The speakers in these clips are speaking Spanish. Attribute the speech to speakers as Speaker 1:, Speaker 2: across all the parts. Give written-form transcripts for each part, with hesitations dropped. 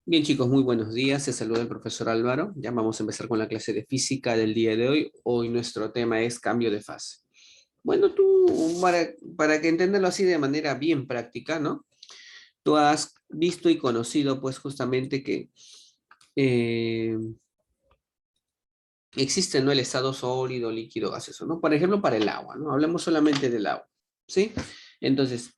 Speaker 1: Bien, chicos, muy buenos días. Se saluda el profesor Álvaro. Ya vamos a empezar con la clase de física del día de hoy. Hoy nuestro tema es cambio de fase. Bueno, para que entenderlo así de manera bien práctica, ¿no? Tú has visto y conocido, pues, justamente que eh, existe, ¿no? El estado sólido, líquido, gaseoso, ¿no? Por ejemplo, para el agua, ¿no? Hablemos solamente del agua, ¿sí? Entonces,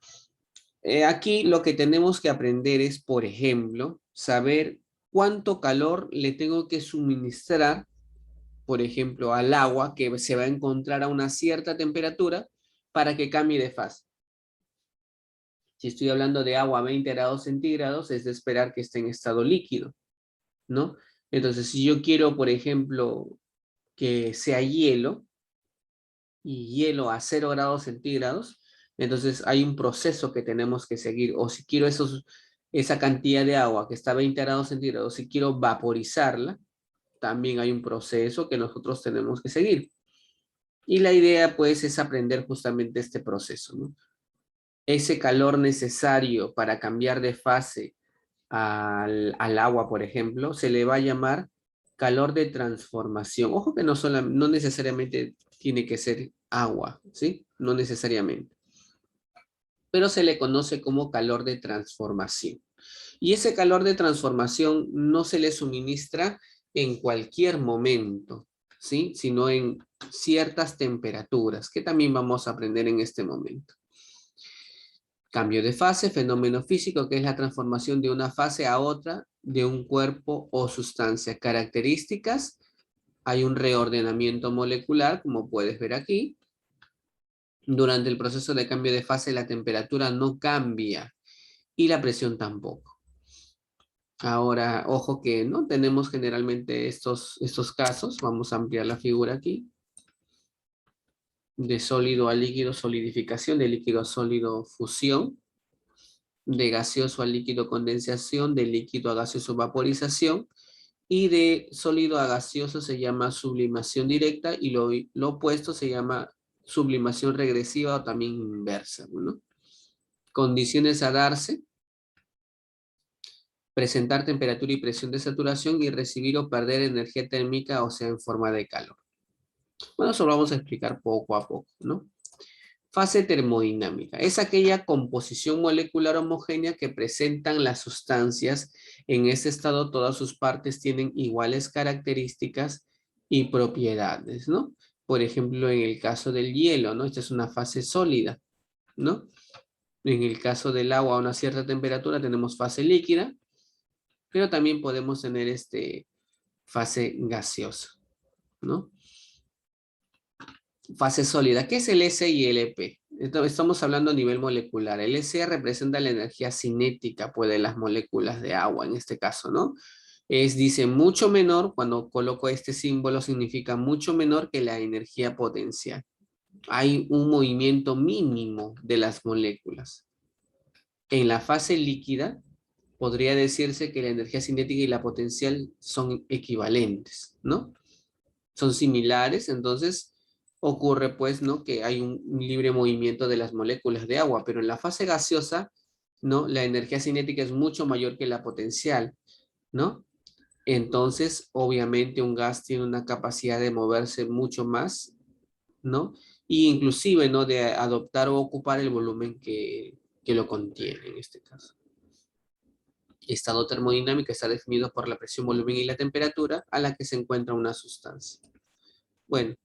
Speaker 1: aquí lo que tenemos que aprender es, por ejemplo, saber cuánto calor le tengo que suministrar, por ejemplo, al agua que se va a encontrar a una cierta temperatura para que cambie de fase. Si estoy hablando de agua a 20 grados centígrados, es de esperar que esté en estado líquido, ¿no? Entonces, si yo quiero, por ejemplo, que sea hielo, y hielo a 0 grados centígrados, entonces hay un proceso que tenemos que seguir. O si quiero esa cantidad de agua que está a 20 grados centígrados, si quiero vaporizarla, también hay un proceso que nosotros tenemos que seguir. Y la idea, pues, es aprender justamente este proceso, ¿no? Ese calor necesario para cambiar de fase al agua, por ejemplo, se le va a llamar calor de transformación. Ojo que no necesariamente tiene que ser agua, ¿sí? No necesariamente. Pero se le conoce como calor de transformación. Y ese calor de transformación no se le suministra en cualquier momento, ¿sí? Sino en ciertas temperaturas, que también vamos a aprender en este momento. Cambio de fase, fenómeno físico, que es la transformación de una fase a otra de un cuerpo o sustancia. Características, hay un reordenamiento molecular, como puedes ver aquí. Durante el proceso de cambio de fase, la temperatura no cambia y la presión tampoco. Ahora, ojo que no tenemos generalmente estos casos. Vamos a ampliar la figura aquí. De sólido a líquido, solidificación, de líquido a sólido, fusión. De gaseoso a líquido, condensación, de líquido a gaseoso, vaporización, y de sólido a gaseoso se llama sublimación directa, y lo opuesto se llama sublimación regresiva o también inversa, ¿no? Condiciones a darse: presentar temperatura y presión de saturación y recibir o perder energía térmica, o sea, en forma de calor. Bueno, eso lo vamos a explicar poco a poco, ¿no? Fase termodinámica. Es aquella composición molecular homogénea que presentan las sustancias. En ese estado, todas sus partes tienen iguales características y propiedades, ¿no? Por ejemplo, en el caso del hielo, ¿no? Esta es una fase sólida, ¿no? En el caso del agua a una cierta temperatura tenemos fase líquida, pero también podemos tener fase gaseosa, ¿no? Fase sólida. ¿Qué es el S y el EP? Estamos hablando a nivel molecular. El S representa la energía cinética, pues, de las moléculas de agua, en este caso, ¿no? Dice, mucho menor. Cuando coloco este símbolo, significa mucho menor que la energía potencial. Hay un movimiento mínimo de las moléculas. En la fase líquida, podría decirse que la energía cinética y la potencial son equivalentes, ¿no? Son similares. Entonces ocurre, pues, ¿no? Que hay un libre movimiento de las moléculas de agua, pero en la fase gaseosa, ¿no? La energía cinética es mucho mayor que la potencial, ¿no? Entonces, obviamente, un gas tiene una capacidad de moverse mucho más, ¿no? Y inclusive, ¿no? De adoptar o ocupar el volumen que lo contiene en este caso. Estado termodinámico está definido por la presión, volumen y la temperatura a la que se encuentra una sustancia. Bueno,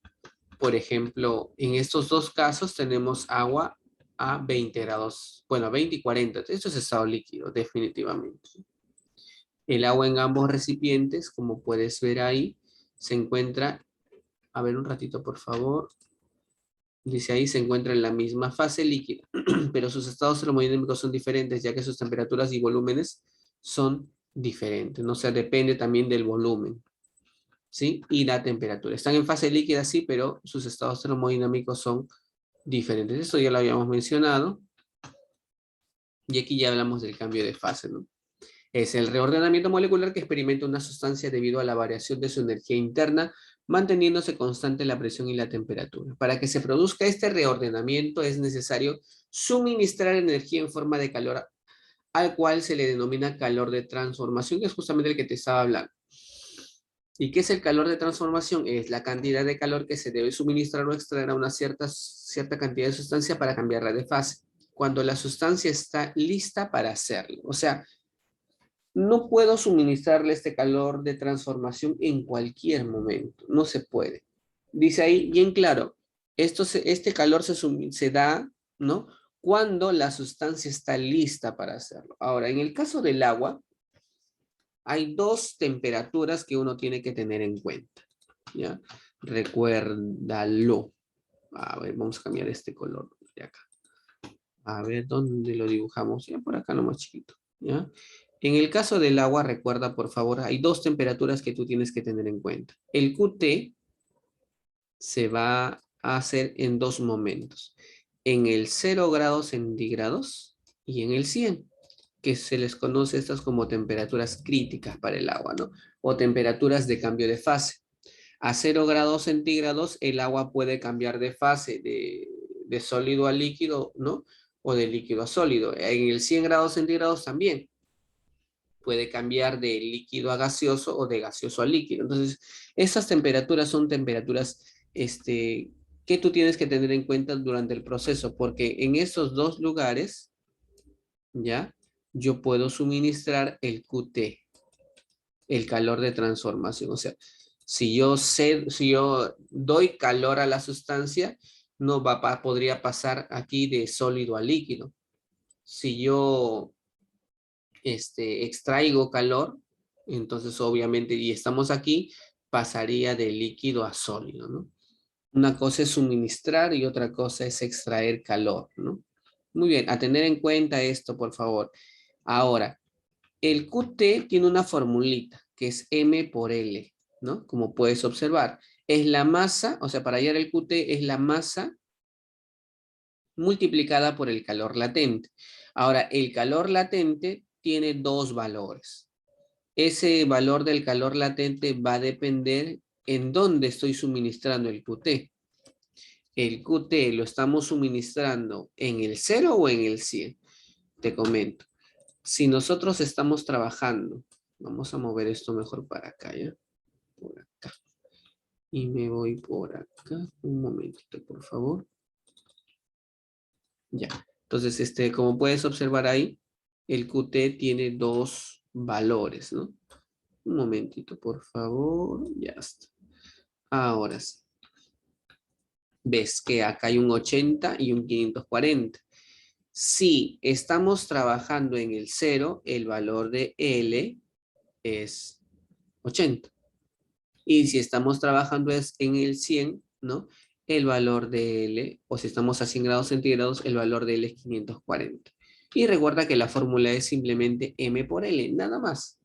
Speaker 1: por ejemplo, en estos dos casos tenemos agua a 20 grados, bueno, a 20 y 40. Esto es estado líquido, definitivamente. El agua en ambos recipientes, como puedes ver ahí, se encuentra, a ver un ratito por favor, dice ahí, se encuentra en la misma fase líquida, pero sus estados termodinámicos son diferentes, ya que sus temperaturas y volúmenes son diferentes, ¿no? O sea, depende también del volumen, ¿sí? Y la temperatura. Están en fase líquida, sí, pero sus estados termodinámicos son diferentes. Esto ya lo habíamos mencionado. Y aquí ya hablamos del cambio de fase, ¿no? Es el reordenamiento molecular que experimenta una sustancia debido a la variación de su energía interna, manteniéndose constante la presión y la temperatura. Para que se produzca este reordenamiento es necesario suministrar energía en forma de calor al cual se le denomina calor de transformación, que es justamente el que te estaba hablando. ¿Y qué es el calor de transformación? Es la cantidad de calor que se debe suministrar o extraer a una cierta cantidad de sustancia para cambiarla de fase, cuando la sustancia está lista para hacerlo. O sea, no puedo suministrarle este calor de transformación en cualquier momento, no se puede. Dice ahí bien claro, este calor se da, ¿no? Cuando la sustancia está lista para hacerlo. Ahora, en el caso del agua, hay dos temperaturas que uno tiene que tener en cuenta, ¿ya? Recuérdalo. A ver, vamos a cambiar este color de acá. A ver, ¿dónde lo dibujamos? Ya por acá nomás chiquito, ¿ya? En el caso del agua, recuerda, por favor, hay dos temperaturas que tú tienes que tener en cuenta. El QT se va a hacer en dos momentos. En el 0 grados centígrados y en el 100, que se les conoce estas como temperaturas críticas para el agua, ¿no? O temperaturas de cambio de fase. A 0 grados centígrados el agua puede cambiar de fase de sólido a líquido, ¿no? O de líquido a sólido. En el 100 grados centígrados también puede cambiar de líquido a gaseoso o de gaseoso a líquido. Entonces, esas temperaturas son temperaturas que tú tienes que tener en cuenta durante el proceso, porque en esos dos lugares, ¿ya? Yo puedo suministrar el QT, el calor de transformación. O sea, si yo doy calor a la sustancia, no podría pasar aquí de sólido a líquido. Si yo extraigo calor, entonces obviamente, y estamos aquí, pasaría de líquido a sólido, ¿no? Una cosa es suministrar y otra cosa es extraer calor, ¿no? Muy bien, a tener en cuenta esto, por favor. Ahora, el QT tiene una formulita que es M por L, ¿no? Como puedes observar. Es la masa, o sea, para hallar el QT es la masa multiplicada por el calor latente. Ahora, el calor latente tiene dos valores. Ese valor del calor latente va a depender en dónde estoy suministrando el QT. El QT lo estamos suministrando en el 0 o en el 100. Te comento. Si nosotros estamos trabajando, vamos a mover esto mejor para acá, ¿ya? Por acá. Y me voy por acá. Un momentito, por favor. Ya. Entonces, como puedes observar ahí, el QT tiene dos valores, ¿no? Un momentito, por favor. Ya está. Ahora sí. Ves que acá hay un 80 y un 540. Si estamos trabajando en el 0, el valor de L es 80. Y si estamos trabajando en el 100, ¿no? El valor de L, o si estamos a 100 grados centígrados, el valor de L es 540. Y recuerda que la fórmula es simplemente M por L, nada más.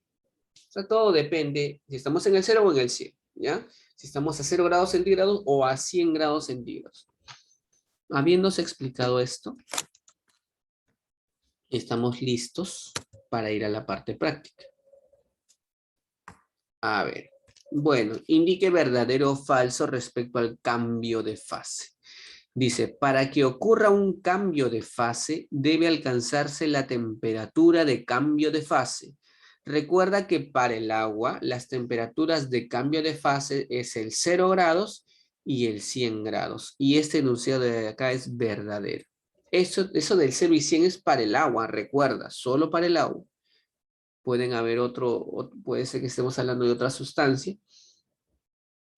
Speaker 1: O sea, todo depende si estamos en el 0 o en el 100, ¿ya? Si estamos a 0 grados centígrados o a 100 grados centígrados. Habiéndose explicado esto, estamos listos para ir a la parte práctica. A ver. Bueno, indique verdadero o falso respecto al cambio de fase. Dice, para que ocurra un cambio de fase, debe alcanzarse la temperatura de cambio de fase. Recuerda que para el agua, las temperaturas de cambio de fase es el 0 grados y el 100 grados. Y este enunciado de acá es verdadero. Eso del 0 y 100 es para el agua, recuerda, solo para el agua. Pueden haber puede ser que estemos hablando de otra sustancia.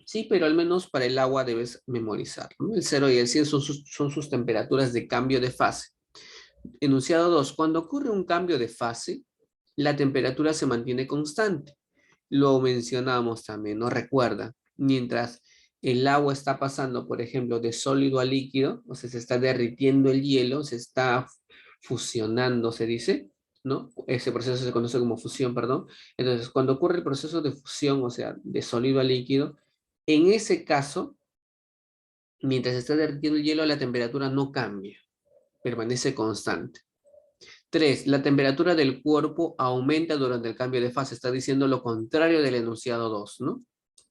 Speaker 1: Sí, pero al menos para el agua debes memorizar, ¿no? El 0 y el 100 son sus temperaturas de cambio de fase. Enunciado 2. Cuando ocurre un cambio de fase, la temperatura se mantiene constante. Lo mencionamos también, ¿no? Recuerda, mientras el agua está pasando, por ejemplo, de sólido a líquido, o sea, se está derritiendo el hielo, se está fusionando, se dice, ¿no? Ese proceso se conoce como fusión, perdón. Entonces, cuando ocurre el proceso de fusión, o sea, de sólido a líquido, en ese caso, mientras se está derritiendo el hielo, la temperatura no cambia, permanece constante. 3. La temperatura del cuerpo aumenta durante el cambio de fase. Está diciendo lo contrario del enunciado 2, ¿no?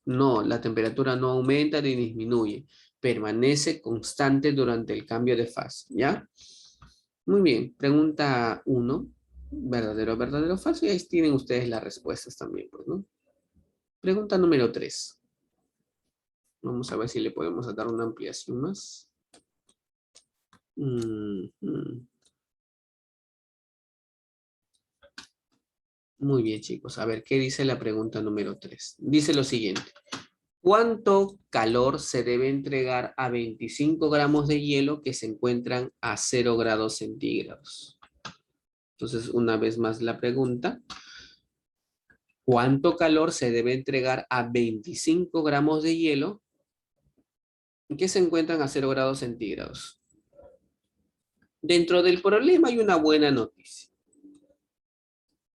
Speaker 1: No, la temperatura no aumenta ni disminuye. Permanece constante durante el cambio de fase, ¿ya? Muy bien. Pregunta 1. Verdadero, verdadero, falso. Y ahí tienen ustedes las respuestas también, pues, ¿no? Pregunta número 3. Vamos a ver si le podemos dar una ampliación más. Muy bien, chicos. A ver, ¿qué dice la pregunta número 3? Dice lo siguiente. ¿Cuánto calor se debe entregar a 25 gramos de hielo que se encuentran a 0 grados centígrados? Entonces, una vez más la pregunta. ¿Cuánto calor se debe entregar a 25 gramos de hielo que se encuentran a 0 grados centígrados? Dentro del problema hay una buena noticia.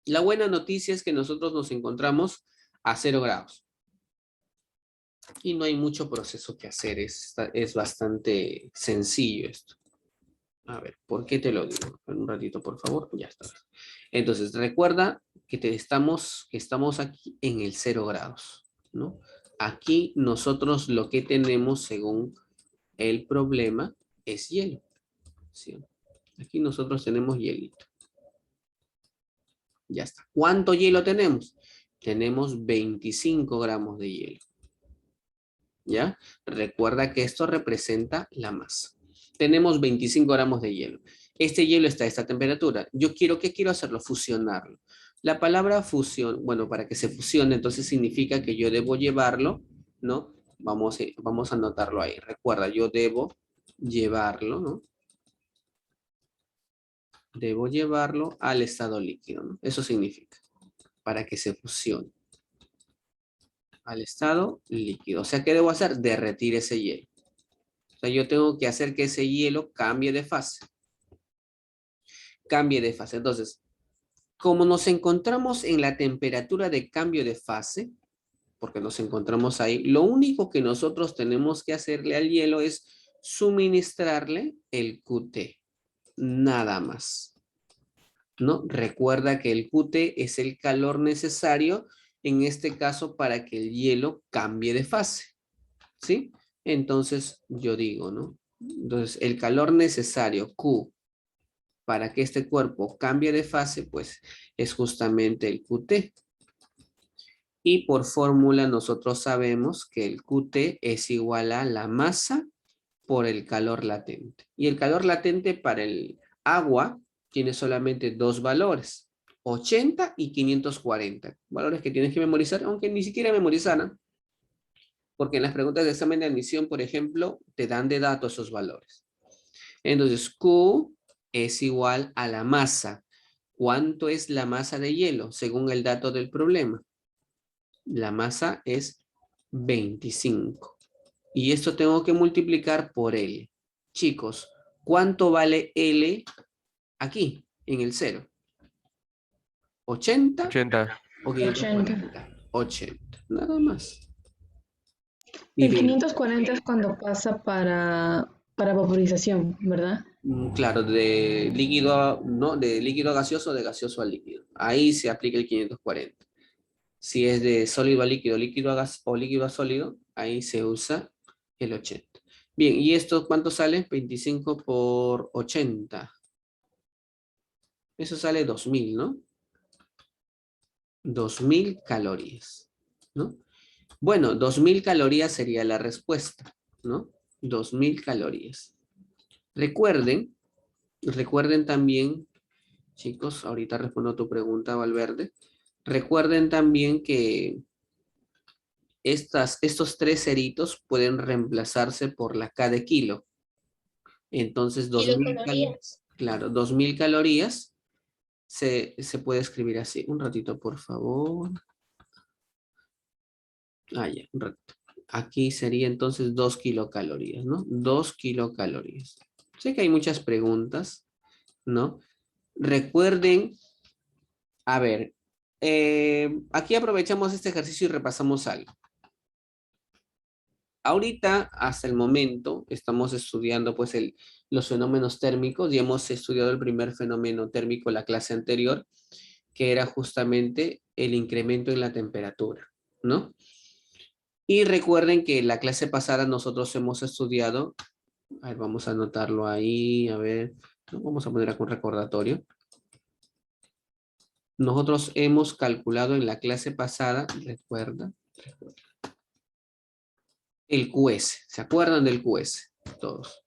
Speaker 1: La buena noticia es que nosotros nos encontramos a 0 grados. Y no hay mucho proceso que hacer. Es bastante sencillo esto. A ver, ¿por qué te lo digo? Un ratito, por favor. Ya está. Entonces, recuerda que estamos aquí en el 0 grados, ¿no? Aquí nosotros lo que tenemos según el problema es hielo, ¿sí? Aquí nosotros tenemos hielito. Ya está. ¿Cuánto hielo tenemos? Tenemos 25 gramos de hielo. ¿Ya? Recuerda que esto representa la masa. Tenemos 25 gramos de hielo. Este hielo está a esta temperatura. ¿Qué quiero hacerlo? Fusionarlo. La palabra fusión, bueno, para que se fusione, entonces significa que yo debo llevarlo, ¿no? Vamos a anotarlo ahí. Recuerda, yo debo llevarlo, ¿no? Debo llevarlo al estado líquido, ¿no? Eso significa, para que se fusione al estado líquido. O sea, ¿qué debo hacer? Derretir ese hielo. O sea, yo tengo que hacer que ese hielo cambie de fase. Cambie de fase. Entonces, como nos encontramos en la temperatura de cambio de fase, porque nos encontramos ahí, lo único que nosotros tenemos que hacerle al hielo es suministrarle el QT. Nada más, ¿no? Recuerda que el QT es el calor necesario, en este caso, para que el hielo cambie de fase, ¿sí? Entonces, yo digo, ¿no? Entonces, el calor necesario, Q, para que este cuerpo cambie de fase, pues, es justamente el QT. Y por fórmula nosotros sabemos que el QT es igual a la masa por el calor latente. Y el calor latente para el agua tiene solamente dos valores, 80 y 540. Valores que tienes que memorizar, aunque ni siquiera memorizarán, porque en las preguntas de examen de admisión, por ejemplo, te dan de dato esos valores. Entonces, Q es igual a la masa. ¿Cuánto es la masa de hielo según el dato del problema? La masa es 25. Y esto tengo que multiplicar por L. Chicos, ¿cuánto vale L aquí, en el 0? ¿80
Speaker 2: 80.
Speaker 1: o
Speaker 3: 80.
Speaker 1: 540? 80, nada más. Y
Speaker 3: El
Speaker 1: bien,
Speaker 3: 540 es cuando pasa para vaporización, ¿verdad?
Speaker 1: claro, de líquido, ¿no? De líquido a gaseoso, de gaseoso a líquido. Ahí se aplica el 540. Si es de sólido a líquido, líquido a gas o líquido a sólido, ahí se usa el 80. Bien, ¿y esto cuánto sale? 25 por 80. Eso sale 2000, ¿no? 2000 calorías, ¿no? Bueno, 2000 calorías sería la respuesta, ¿no? 2000 calorías. Recuerden también, chicos, ahorita respondo tu pregunta, Valverde. Recuerden también que estos tres ceritos pueden reemplazarse por la K de kilo. Entonces, 2000 calorías. Claro, 2000 calorías se puede escribir así. Un ratito, por favor. Ah, ya, un ratito. Aquí sería entonces 2 kilocalorías, ¿no? 2 kilocalorías. Sé que hay muchas preguntas, ¿no? Recuerden, a ver, aquí aprovechamos este ejercicio y repasamos algo. Ahorita, hasta el momento, estamos estudiando pues los fenómenos térmicos y hemos estudiado el primer fenómeno térmico en la clase anterior, que era justamente el incremento en la temperatura, ¿no? Y recuerden que la clase pasada nosotros hemos estudiado, a ver, vamos a anotarlo ahí, a ver, ¿no? Vamos a poner aquí un recordatorio. Nosotros hemos calculado en la clase pasada, recuerda, el QS. ¿Se acuerdan del QS? Todos.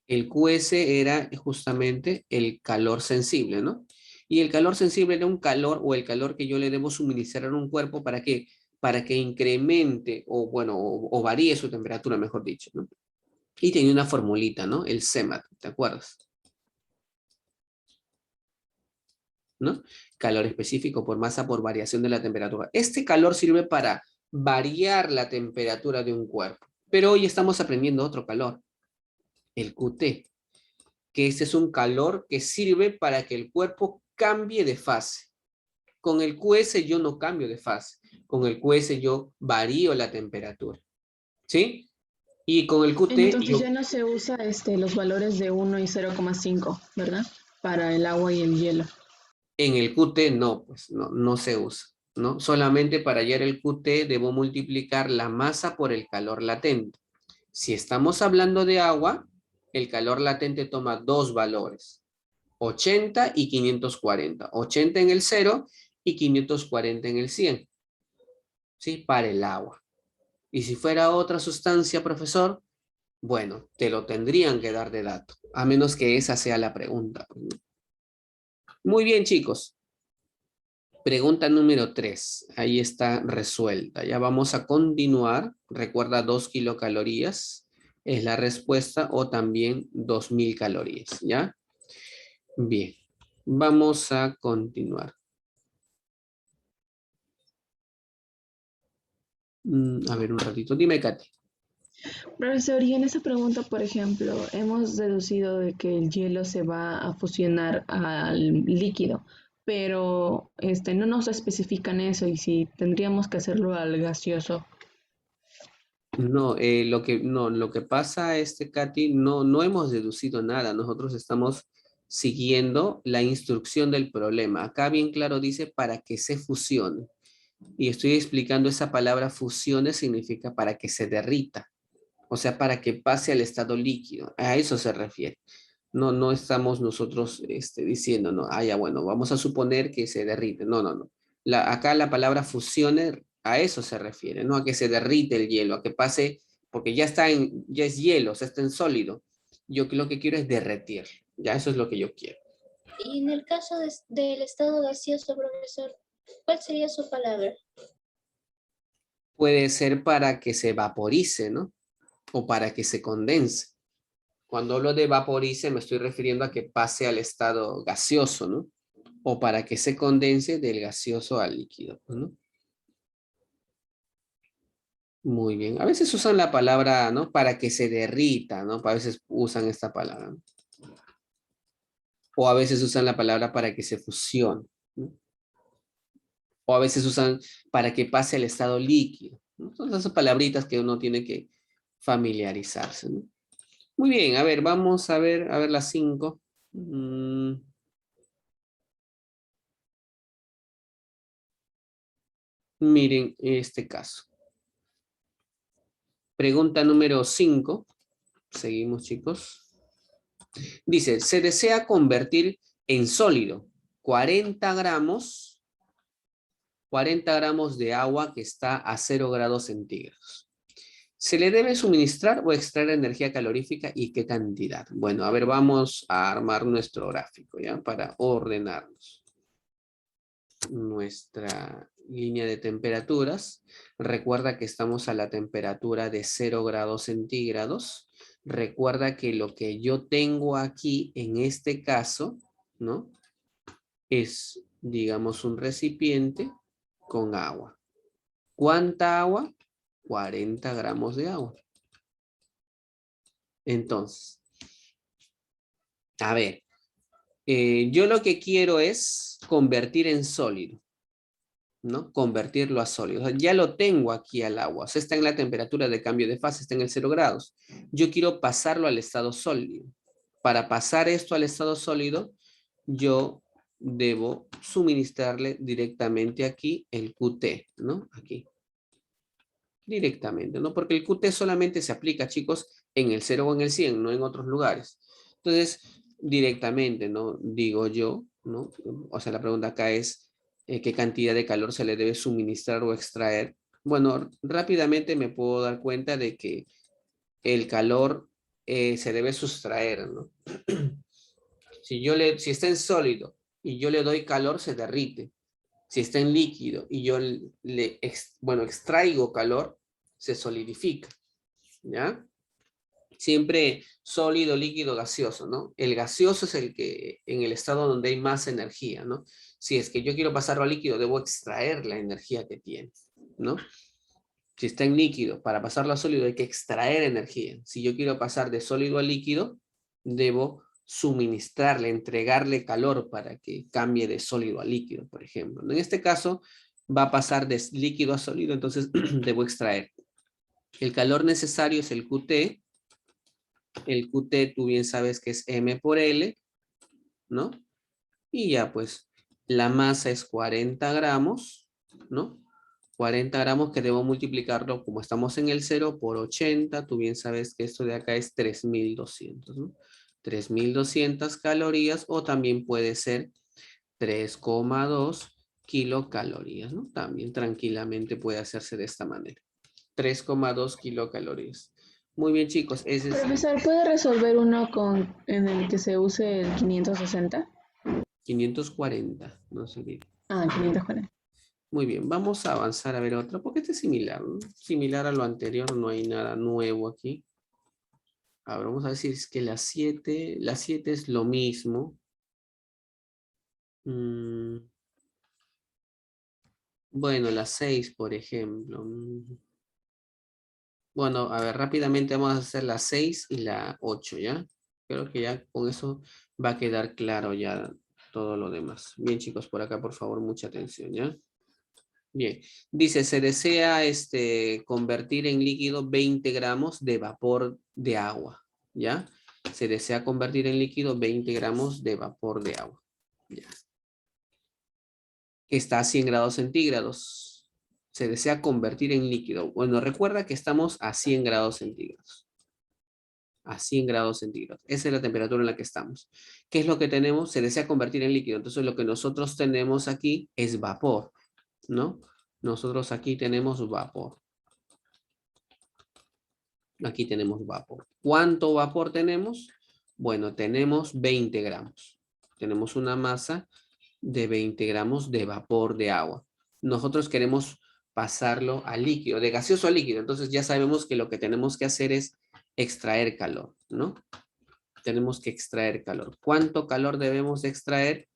Speaker 1: El QS era justamente el calor sensible, ¿no? Y el calor sensible era un calor o el calor que yo le debo suministrar a un cuerpo para que incremente o, bueno, o varíe su temperatura, mejor dicho, ¿no? Y tenía una formulita, ¿no? El CEMAT, ¿te acuerdas? ¿No? Calor específico por masa por variación de la temperatura. Este calor sirve para variar la temperatura de un cuerpo. Pero hoy estamos aprendiendo otro calor, el QT, que este es un calor que sirve para que el cuerpo cambie de fase. Con el QS yo no cambio de fase. Con el QS yo varío la temperatura. ¿Sí? Y con el QT
Speaker 3: Entonces
Speaker 1: yo...
Speaker 3: ya no se usa los valores de 1 y 0,5, ¿verdad? Para el agua y el hielo.
Speaker 1: En el QT no, pues no se usa, ¿no? Solamente para hallar el QT debo multiplicar la masa por el calor latente. Si estamos hablando de agua, el calor latente toma dos valores, 80 y 540. 80 en el 0 y 540 en el 100, ¿sí? Para el agua. Y si fuera otra sustancia, profesor, bueno, te lo tendrían que dar de dato, a menos que esa sea la pregunta. Muy bien, chicos. Pregunta número 3. Ahí está resuelta. Ya vamos a continuar. Recuerda 2 kilocalorías es la respuesta o también 2000 calorías. ¿Ya? Bien. Vamos a continuar. A ver un ratito. Dime, Katy.
Speaker 3: Profesor, y en esa pregunta, por ejemplo, hemos deducido de que el hielo se va a fusionar al líquido, pero no nos especifican eso y si tendríamos que hacerlo al gaseoso.
Speaker 1: No, lo que pasa, Katy, no hemos deducido nada. Nosotros estamos siguiendo la instrucción del problema. Acá bien claro dice para que se fusione. Y estoy explicando esa palabra fusione significa para que se derrita, o sea, para que pase al estado líquido. A eso se refiere. No estamos nosotros diciendo, no, ya bueno, vamos a suponer que se derrite. No. Acá la palabra fusione a eso se refiere, no a que se derrite el hielo, a que pase, porque ya es hielo, o sea, está en sólido. Yo lo que quiero es derretir. Ya eso es lo que yo quiero.
Speaker 2: Y en el caso del estado gaseoso, profesor, ¿cuál sería su palabra?
Speaker 1: Puede ser para que se vaporice, ¿no? O para que se condense. Cuando hablo de vaporice me estoy refiriendo a que pase al estado gaseoso, ¿no? O para que se condense del gaseoso al líquido, ¿no? Muy bien. A veces usan la palabra, ¿no? Para que se derrita, ¿no? A veces usan esta palabra, ¿no? O a veces usan la palabra para que se fusione, ¿no? O a veces usan para que pase al estado líquido, ¿no? Son esas palabritas que uno tiene que familiarizarse, ¿no? Muy bien, a ver, vamos a ver las 5. Miren este caso. Pregunta número 5. Seguimos, chicos. Dice, se desea convertir en sólido 40 gramos de agua que está a 0 grados centígrados. ¿Se le debe suministrar o extraer energía calorífica y qué cantidad? Bueno, a ver, vamos a armar nuestro gráfico, ¿ya? Para ordenarnos. Nuestra línea de temperaturas. Recuerda que estamos a la temperatura de 0 grados centígrados. Recuerda que lo que yo tengo aquí en este caso, ¿no? Es, digamos, un recipiente con agua. ¿Cuánta agua? 40 gramos de agua. Entonces, a ver, yo lo que quiero es convertir en sólido, ¿no? Convertirlo a sólido. O sea, ya lo tengo aquí al agua. O sea, está en la temperatura de cambio de fase, está en el 0 grados. Yo quiero pasarlo al estado sólido. Para pasar esto al estado sólido, yo debo suministrarle directamente aquí el QT, ¿no? Aquí. Directamente, ¿no? Porque el QT solamente se aplica, chicos, en el 0 o en el 100, no en otros lugares. Entonces, directamente, ¿no? Digo yo, ¿no? O sea, la pregunta acá es, qué cantidad de calor se le debe suministrar o extraer. Bueno, rápidamente me puedo dar cuenta de que el calor se debe sustraer, ¿no? Si está en sólido y yo le doy calor, se derrite. Si está en líquido y yo extraigo calor, se solidifica, ¿ya? Siempre sólido, líquido, gaseoso, ¿no? El gaseoso es el que, en el estado donde hay más energía, ¿no? Si es que yo quiero pasarlo a líquido, debo extraer la energía que tiene, ¿no? Si está en líquido, para pasarlo a sólido hay que extraer energía. Si yo quiero pasar de sólido a líquido, debo suministrarle, entregarle calor para que cambie de sólido a líquido, por ejemplo. En este caso, va a pasar de líquido a sólido, entonces debo extraer. El calor necesario es el QT. El QT tú bien sabes que es M por L, ¿no? Y ya pues, la masa es 40 gramos, ¿no? 40 gramos que debo multiplicarlo, como estamos en el 0, por 80. Tú bien sabes que esto de acá es 3200, ¿no? 3200 calorías, o también puede ser 3,2 kilocalorías, ¿no? También tranquilamente puede hacerse de esta manera. 3,2 kilocalorías. Muy bien, chicos. Ese es
Speaker 3: Profesor, ¿puede resolver uno en el que se use el 560?
Speaker 1: 540, no sé qué.
Speaker 3: Ah, 540.
Speaker 1: Muy bien, vamos a avanzar a ver otro, porque este es similar, ¿no? Similar a lo anterior, no hay nada nuevo aquí. Ahora vamos a decir es que la 7 es lo mismo. Bueno, la 6, por ejemplo. Bueno, a ver, rápidamente vamos a hacer la 6 y la 8, ¿ya? Creo que ya con eso va a quedar claro ya todo lo demás. Bien, chicos, por acá, por favor, mucha atención, ¿ya? Bien, dice, se desea convertir en líquido 20 gramos de vapor de agua, ¿ya? Se desea convertir en líquido 20 gramos de vapor de agua, ¿ya? Está a 100 grados centígrados. Se desea convertir en líquido. Bueno, recuerda que estamos a 100 grados centígrados. A 100 grados centígrados. Esa es la temperatura en la que estamos. ¿Qué es lo que tenemos? Se desea convertir en líquido. Entonces lo que nosotros tenemos aquí es vapor, ¿no? Nosotros aquí tenemos vapor. Aquí tenemos vapor. ¿Cuánto vapor tenemos? Bueno, tenemos 20 gramos. Tenemos una masa de 20 gramos de vapor de agua. Nosotros queremos pasarlo a líquido, de gaseoso a líquido. Entonces ya sabemos que lo que tenemos que hacer es extraer calor, ¿no? Tenemos que extraer calor. ¿Cuánto calor debemos de extraer?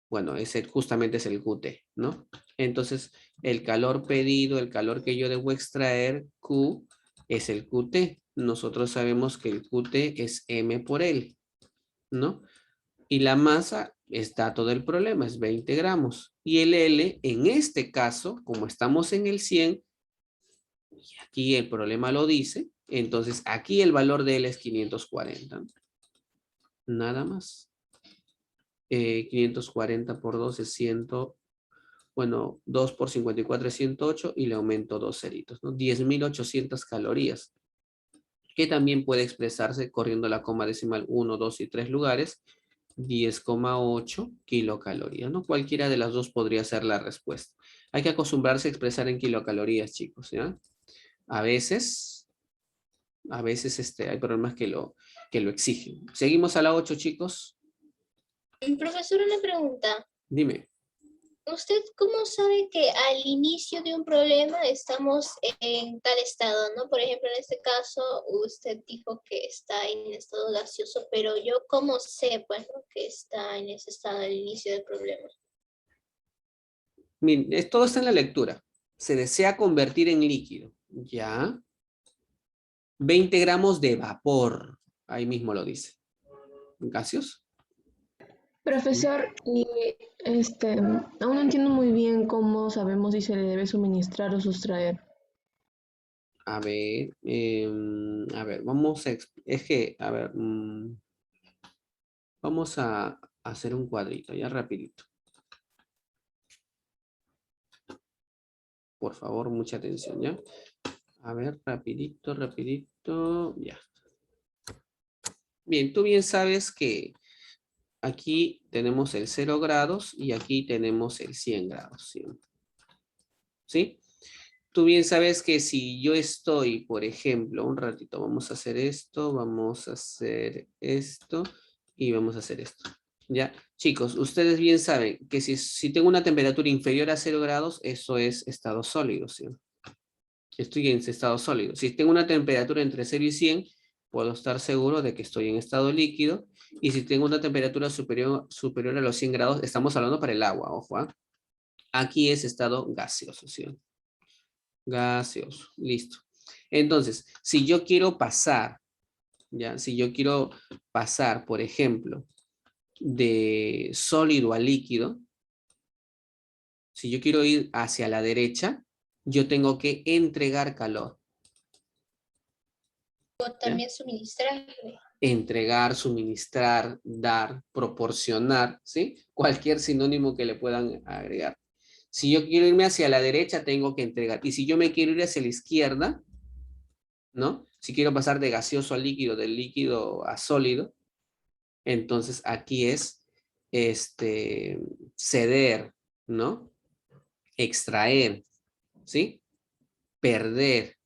Speaker 1: Bueno, ese justamente es el QT, ¿no? Entonces, el calor pedido, el calor que yo debo extraer, Q, es el QT. Nosotros sabemos que el QT es M por L, ¿no? Y la masa está todo el problema, es 20 gramos. Y el L, en este caso, como estamos en el 100, y aquí el problema lo dice, entonces aquí el valor de L es 540. Nada más. 540 por 2 es 100, bueno, 2 por 54 es 108 y le aumento 2 ceritos, ¿no? 10.800 calorías, que también puede expresarse corriendo la coma decimal 1, 2 y 3 lugares, 10,8 kilocalorías, ¿no? Cualquiera de las dos podría ser la respuesta. Hay que acostumbrarse a expresar en kilocalorías, chicos, ¿ya? A veces hay problemas que lo exigen. Seguimos a la 8, chicos.
Speaker 2: Profesor, una pregunta.
Speaker 1: Dime.
Speaker 2: ¿Usted cómo sabe que al inicio de un problema estamos en tal estado, no? Por ejemplo, en este caso, usted dijo que está en estado gaseoso, pero yo cómo sé, pues, ¿no? Que está en ese estado al inicio del problema.
Speaker 1: Miren, todo está en la lectura. Se desea convertir en líquido, ¿ya? 20 gramos de vapor. Ahí mismo lo dice. ¿Gaseoso?
Speaker 3: Profesor, y aún no entiendo muy bien cómo sabemos si se le debe suministrar o sustraer.
Speaker 1: A ver, vamos a... Es que, a ver, vamos a hacer un cuadrito, ya rapidito. Por favor, mucha atención, ¿ya? A ver, rapidito, rapidito, ya. Bien, tú bien sabes que Aquí tenemos el 0 grados y aquí tenemos el 100 grados. ¿Sí? Tú bien sabes que si yo estoy, por ejemplo, un ratito, vamos a hacer esto, vamos a hacer esto y vamos a hacer esto. ¿Ya? Chicos, ustedes bien saben que si tengo una temperatura inferior a 0 grados, eso es estado sólido, ¿sí? Estoy en estado sólido. Si tengo una temperatura entre 0 y 100, puedo estar seguro de que estoy en estado líquido. Y si tengo una temperatura superior a los 100 grados, estamos hablando para el agua, ojo, ¿ah? Aquí es estado gaseoso, ¿sí? Gaseoso, listo. Entonces, si yo quiero pasar, ¿ya? Si yo quiero pasar, por ejemplo, de sólido a líquido, si yo quiero ir hacia la derecha, yo tengo que entregar calor.
Speaker 2: O
Speaker 1: ¿Ya?
Speaker 2: también suministrarle.
Speaker 1: Entregar, suministrar, dar, proporcionar, ¿sí? Cualquier sinónimo que le puedan agregar. Si yo quiero irme hacia la derecha, tengo que entregar. Y si yo me quiero ir hacia la izquierda, ¿no? Si quiero pasar de gaseoso a líquido, del líquido a sólido, entonces aquí es ceder, ¿no? Extraer, ¿sí? Perder,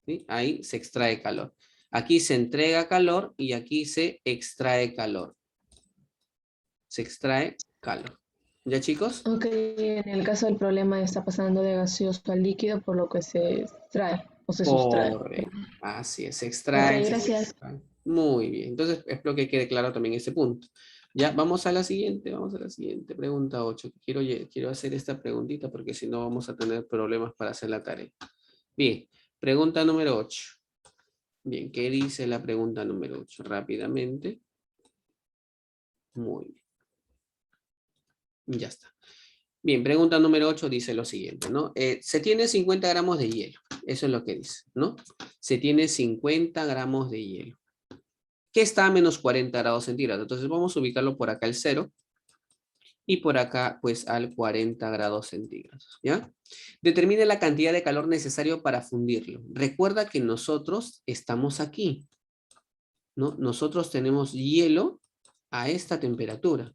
Speaker 1: ¿sí? Ahí se extrae calor. Aquí se entrega calor y aquí se extrae calor. Se extrae calor. ¿Ya, chicos?
Speaker 3: Ok, en el caso del problema está pasando de gaseoso a líquido, por lo que se extrae o se sustrae.
Speaker 1: Correcto. Así es, se
Speaker 3: Ok,
Speaker 1: extrae, se
Speaker 3: gracias.
Speaker 1: extrae. Muy bien. Entonces, espero que quede claro también ese punto. Ya, vamos a la siguiente, pregunta 8. Quiero hacer esta preguntita porque si no vamos a tener problemas para hacer la tarea. Bien, pregunta número 8. Bien, ¿qué dice la pregunta número 8? Rápidamente. Muy bien. Ya está. Bien, pregunta número 8 dice lo siguiente, ¿no? Se tiene 50 gramos de hielo. Eso es lo que dice, ¿no? Se tiene 50 gramos de hielo. Que está a menos 40 grados centígrados. Entonces vamos a ubicarlo por acá el 0 y por acá pues al 40 grados centígrados, ¿ya? Determine la cantidad de calor necesario para fundirlo. Recuerda que nosotros estamos aquí, ¿no? Nosotros tenemos hielo a esta temperatura.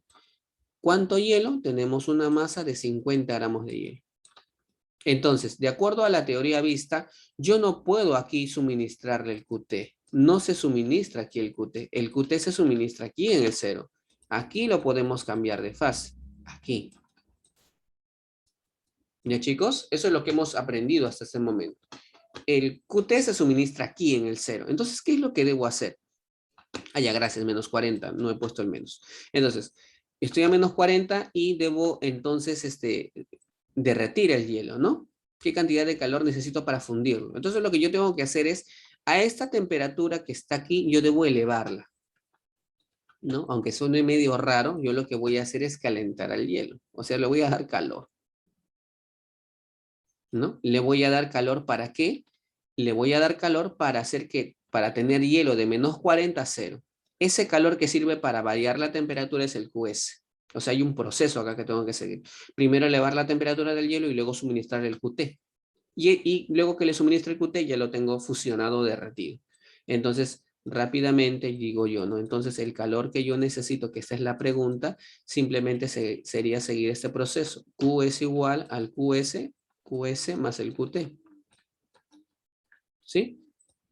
Speaker 1: ¿Cuánto hielo? Tenemos una masa de 50 gramos de hielo. Entonces, de acuerdo a la teoría vista, yo no puedo aquí suministrarle el QT. No se suministra aquí el QT. El QT se suministra aquí en el 0. Aquí lo podemos cambiar de fase. Aquí. ¿Ya, chicos? Eso es lo que hemos aprendido hasta este momento. El QT se suministra aquí en el 0. Entonces, ¿qué es lo que debo hacer? Ah, ya, gracias, menos 40. No he puesto el menos. Entonces, estoy a menos 40 y debo entonces derretir el hielo, ¿no? ¿Qué cantidad de calor necesito para fundirlo? Entonces, lo que yo tengo que hacer es, a esta temperatura que está aquí, yo debo elevarla, ¿no? Aunque suene medio raro, yo lo que voy a hacer es calentar al hielo. O sea, le voy a dar calor, ¿no? Le voy a dar calor ¿para qué? Le voy a dar calor para tener hielo de menos 40 a 0. Ese calor que sirve para variar la temperatura es el QS. O sea, hay un proceso acá que tengo que seguir. Primero elevar la temperatura del hielo y luego suministrar el QT. Y luego que le suministre el QT ya lo tengo fusionado, derretido. Entonces, rápidamente digo yo, ¿no? Entonces, el calor que yo necesito, que esta es la pregunta, simplemente sería seguir este proceso. Q es igual al QS más el QT. ¿Sí?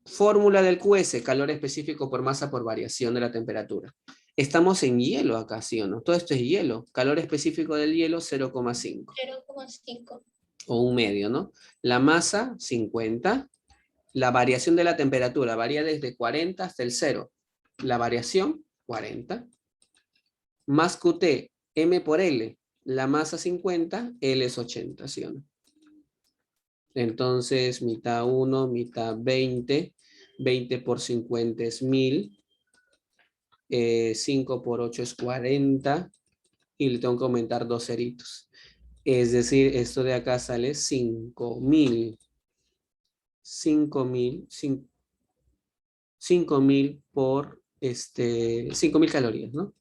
Speaker 1: Fórmula del QS, calor específico por masa por variación de la temperatura. Estamos en hielo acá, ¿sí o no? Todo esto es hielo. Calor específico del hielo, 0,5.
Speaker 2: 0,5.
Speaker 1: O un medio, ¿no? La masa, 50. La variación de la temperatura varía desde 40 hasta el 0. La variación, 40. Más QT, M por L. La masa 50, L es 80, ¿sí o no? Entonces, mitad 1, mitad 20. 20 por 50 es 1000. 5 por 8 es 40. Y le tengo que aumentar 2 ceritos. Es decir, esto de acá sale 5000. 5000 por 5000 calorías, ¿no?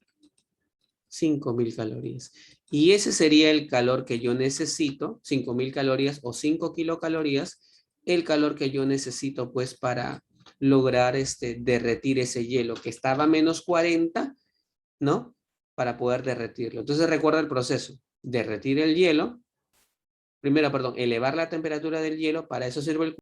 Speaker 1: 5000 calorías. Y ese sería el calor que yo necesito, 5000 calorías o 5 kilocalorías, el calor que yo necesito pues para lograr derretir ese hielo que estaba a menos 40, ¿no? para poder derretirlo. Entonces recuerda el proceso. Derretir el hielo. Primero, perdón, elevar la temperatura del hielo. Para eso sirve el